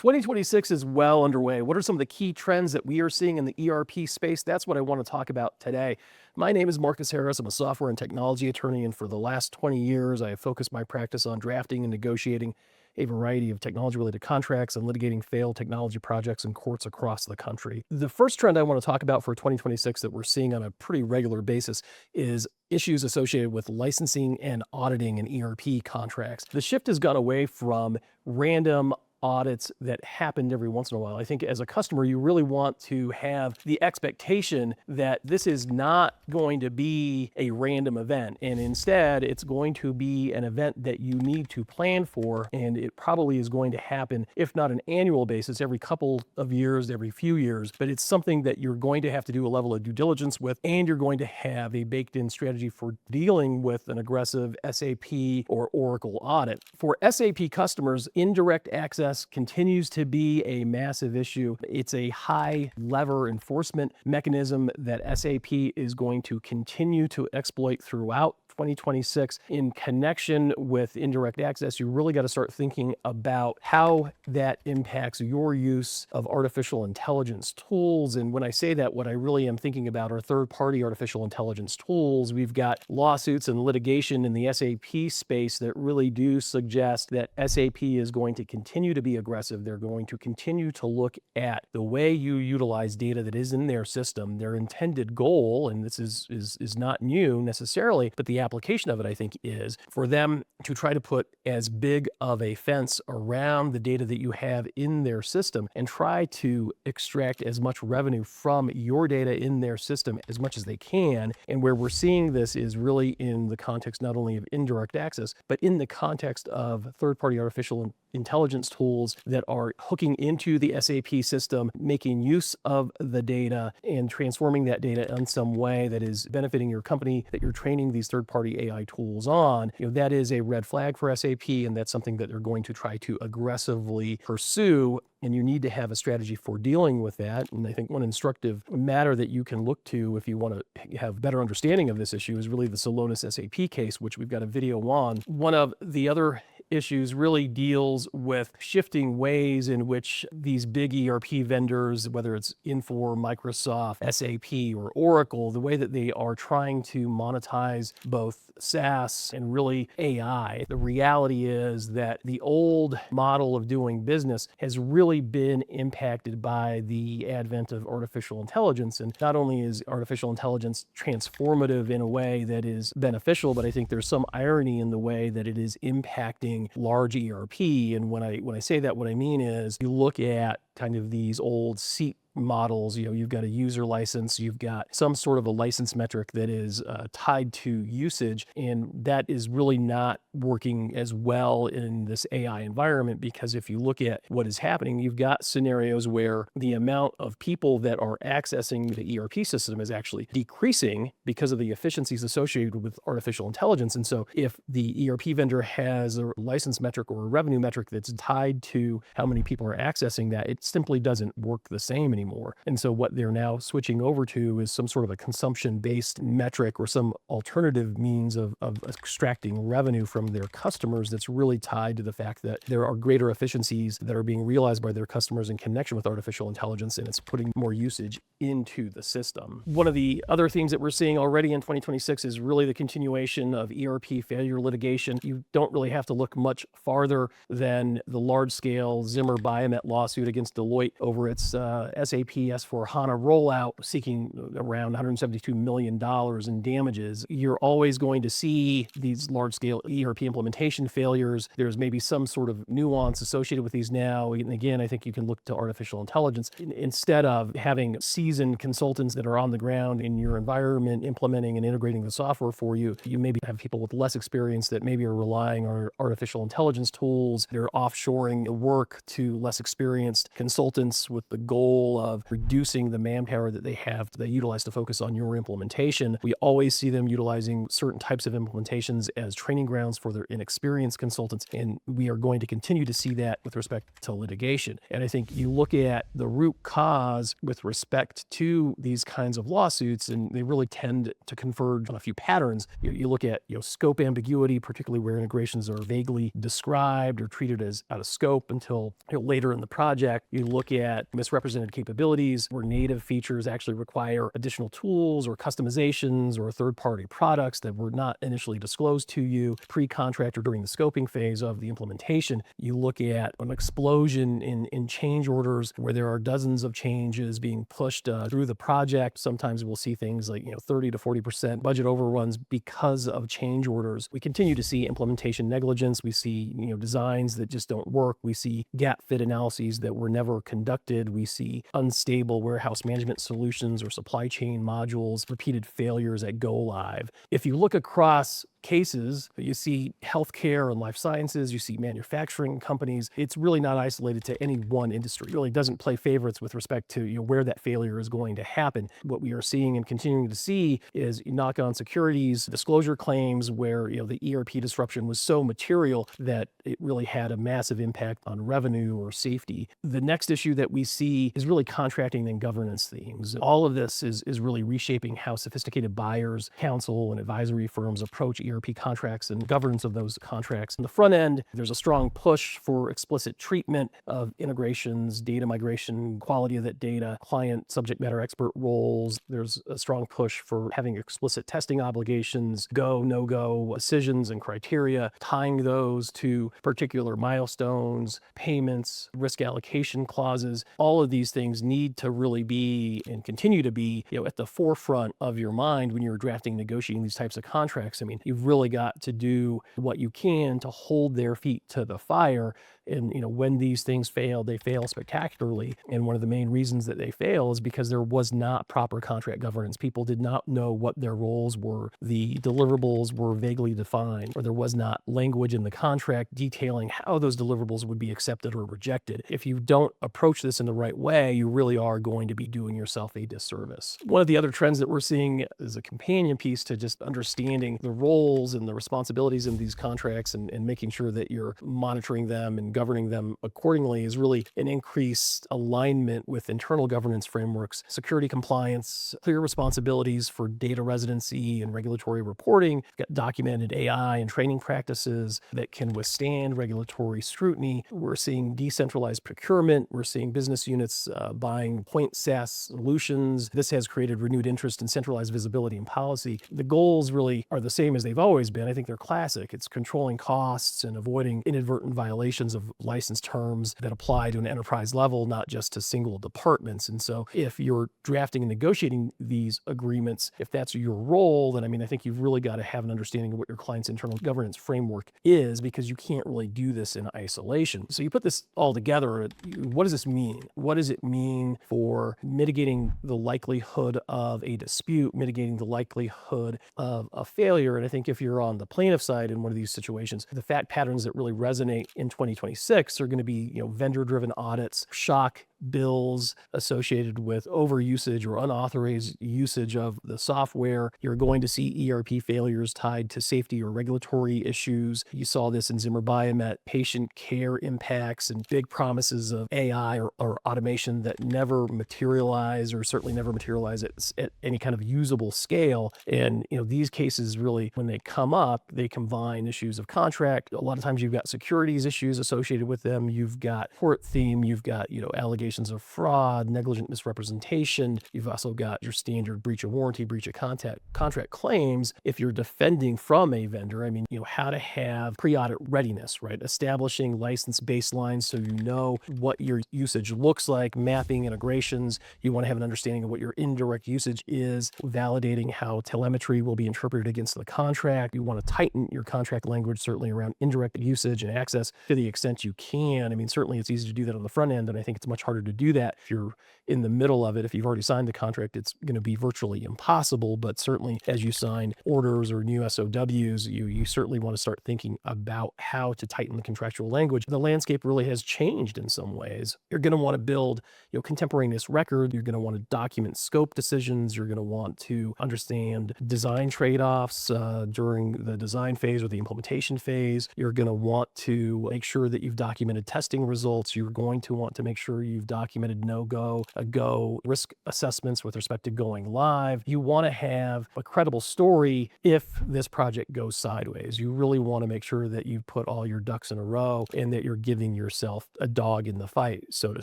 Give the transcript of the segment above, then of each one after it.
2026 is well underway. What are some of the key trends that we are seeing in the ERP space? That's what I want to talk about today. My name is Marcus Harris. I'm a software and technology attorney, and for the last 20 years, I have focused my practice on drafting and negotiating a variety of technology-related contracts and litigating failed technology projects in courts across the country. The first trend I want to talk about for 2026 that we're seeing on a pretty regular basis is issues associated with licensing and auditing in ERP contracts. The shift has gone away from random audits that happened every once in a while. I think as a customer, you really want to have the expectation that this is not going to be a random event, and instead it's going to be an event that you need to plan for, and it probably is going to happen, if not an annual basis, every couple of years, every few years, but it's something that you're going to have to do a level of due diligence with, and you're going to have a baked-in strategy for dealing with an aggressive SAP or Oracle audit. For SAP customers, indirect access continues to be a massive issue. It's a high lever enforcement mechanism that SAP is going to continue to exploit throughout 2026. In connection with indirect access, you really got to start thinking about how that impacts your use of artificial intelligence tools. And when I say that, what I really am thinking about are third-party artificial intelligence tools. We've got lawsuits and litigation in the SAP space that really do suggest that SAP is going to continue to be aggressive. They're going to continue to look at the way you utilize data that is in their system. Their intended goal, and this is not new necessarily, but the application of it, I think, is for them to try to put as big of a fence around the data that you have in their system and try to extract as much revenue from your data in their system as much as they can. And where we're seeing this is really in the context not only of indirect access, but in the context of third-party artificial intelligence tools that are hooking into the SAP system, making use of the data and transforming that data in some way that is benefiting your company that you're training these third-party AI tools on. That is a red flag for SAP, and that's something that they're going to try to aggressively pursue. And you need to have a strategy for dealing with that. And I think one instructive matter that you can look to if you want to have better understanding of this issue is really the Solonis SAP case, which we've got a video on. One of the other issues really deals with shifting ways in which these big ERP vendors, whether it's Infor, Microsoft, SAP, or Oracle, the way that they are trying to monetize both SaaS and really AI. The reality is that the old model of doing business has really been impacted by the advent of artificial intelligence. And not only is artificial intelligence transformative in a way that is beneficial, but I think there's some irony in the way that it is impacting large ERP. And when I say that, what I mean is you look at kind of these old seat models, you've got a user license, you've got some sort of a license metric that is tied to usage, and that is really not working as well in this AI environment, because if you look at what is happening, you've got scenarios where the amount of people that are accessing the ERP system is actually decreasing because of the efficiencies associated with artificial intelligence. And so if the ERP vendor has a license metric or a revenue metric that's tied to how many people are accessing that, it simply doesn't work the same anymore. And so what they're now switching over to is some sort of a consumption-based metric or some alternative means of extracting revenue from their customers that's really tied to the fact that there are greater efficiencies that are being realized by their customers in connection with artificial intelligence, and it's putting more usage into the system. One of the other themes that we're seeing already in 2026 is really the continuation of ERP failure litigation. You don't really have to look much farther than the large-scale Zimmer Biomet lawsuit against Deloitte over its SAP S/4HANA rollout, seeking around $172 million in damages. You're always going to see these large-scale ERP implementation failures. There's maybe some sort of nuance associated with these now. And again, I think you can look to artificial intelligence. Instead of having seasoned consultants that are on the ground in your environment implementing and integrating the software for you, you maybe have people with less experience that maybe are relying on artificial intelligence tools. They're offshoring work to less experienced consultants with the goal of reducing the manpower that they utilize to focus on your implementation. We always see them utilizing certain types of implementations as training grounds for their inexperienced consultants, and we are going to continue to see that with respect to litigation. And I think you look at the root cause with respect to these kinds of lawsuits, and they really tend to converge on a few patterns. You look at scope ambiguity, particularly where integrations are vaguely described or treated as out of scope until later in the project. You look at misrepresented capabilities where native features actually require additional tools or customizations or third-party products that were not initially disclosed to you pre-contract or during the scoping phase of the implementation. You look at an explosion in change orders where there are dozens of changes being pushed through the project. Sometimes we'll see things like 30 to 40% budget overruns because of change orders. We continue to see implementation negligence. We see designs that just don't work. We see gap fit analyses that were never conducted. We see unstable warehouse management solutions or supply chain modules, repeated failures at go live. If you look across cases, you see healthcare and life sciences, you see manufacturing companies. It's really not isolated to any one industry. It really doesn't play favorites with respect to where that failure is going to happen. What we are seeing and continuing to see is knock-on securities, disclosure claims where the ERP disruption was so material that it really had a massive impact on revenue or safety. The next issue that we see is really contracting and governance themes. All of this is really reshaping how sophisticated buyers, counsel, and advisory firms approach ERP contracts and governance of those contracts. On the front end, there's a strong push for explicit treatment of integrations, data migration, quality of that data, client subject matter expert roles. There's a strong push for having explicit testing obligations, go, no-go decisions and criteria, tying those to particular milestones, payments, risk allocation clauses. All of these things need to really be and continue to be at the forefront of your mind when you're drafting, negotiating these types of contracts. I mean, you've really got to do what you can to hold their feet to the fire. And when these things fail, they fail spectacularly. And one of the main reasons that they fail is because there was not proper contract governance. People did not know what their roles were. The deliverables were vaguely defined, or there was not language in the contract detailing how those deliverables would be accepted or rejected. If you don't approach this in the right way, you really are going to be doing yourself a disservice. One of the other trends that we're seeing is a companion piece to just understanding the roles and the responsibilities in these contracts and making sure that you're monitoring them and governing them accordingly is really an increased alignment with internal governance frameworks, security compliance, clear responsibilities for data residency and regulatory reporting, got documented AI and training practices that can withstand regulatory scrutiny. We're seeing decentralized procurement. We're seeing business units buying point SaaS solutions. This has created renewed interest in centralized visibility and policy. The goals really are the same as they've always been. I think they're classic. It's controlling costs and avoiding inadvertent violations of license terms that apply to an enterprise level, not just to single departments. And so if you're drafting and negotiating these agreements, if that's your role, then I think you've really got to have an understanding of what your client's internal governance framework is, because you can't really do this in isolation. So you put this all together, what does this mean? What does it mean for mitigating the likelihood of a dispute, mitigating the likelihood of a failure? And I think if you're on the plaintiff side in one of these situations, the fact patterns that really resonate in 2026 are going to be, vendor-driven audits, shock bills associated with overusage or unauthorized usage of the software. You're going to see ERP failures tied to safety or regulatory issues. You saw this in Zimmer Biomet, patient care impacts and big promises of AI or automation that never materialize, or certainly never materialize at any kind of usable scale. And these cases really, when they come up, they combine issues of contract. A lot of times you've got securities issues associated with them. You've got tort theme. You've got allegations of fraud, negligent misrepresentation. You've also got your standard breach of warranty, breach of contract claims. If you're defending from a vendor, how to have pre-audit readiness, right? Establishing license baselines so you know what your usage looks like, mapping integrations. You want to have an understanding of what your indirect usage is, validating how telemetry will be interpreted against the contract. You want to tighten your contract language, certainly around indirect usage and access to the extent you can. Certainly it's easy to do that on the front end, and I think it's much harder harder to do that. If you're in the middle of it, if you've already signed the contract, it's going to be virtually impossible. But certainly as you sign orders or new SOWs, you certainly want to start thinking about how to tighten the contractual language. The landscape really has changed in some ways. You're going to want to build, contemporaneous record. You're going to want to document scope decisions. You're going to want to understand design trade-offs during the design phase or the implementation phase. You're going to want to make sure that you've documented testing results. You're going to want to make sure you've documented no-go, go risk assessments with respect to going live. You want to have a credible story if this project goes sideways. You really want to make sure that you put all your ducks in a row and that you're giving yourself a dog in the fight, so to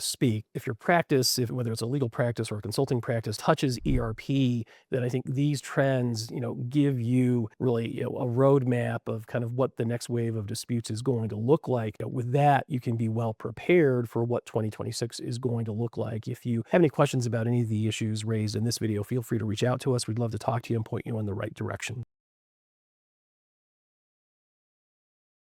speak. If your practice, whether it's a legal practice or a consulting practice, touches ERP, then I think these trends, give you really a roadmap of kind of what the next wave of disputes is going to look like. With that, you can be well prepared for what 2026 is going to look like. If you have any questions about any of the issues raised in this video, feel free to reach out to us. We'd love to talk to you and point you in the right direction.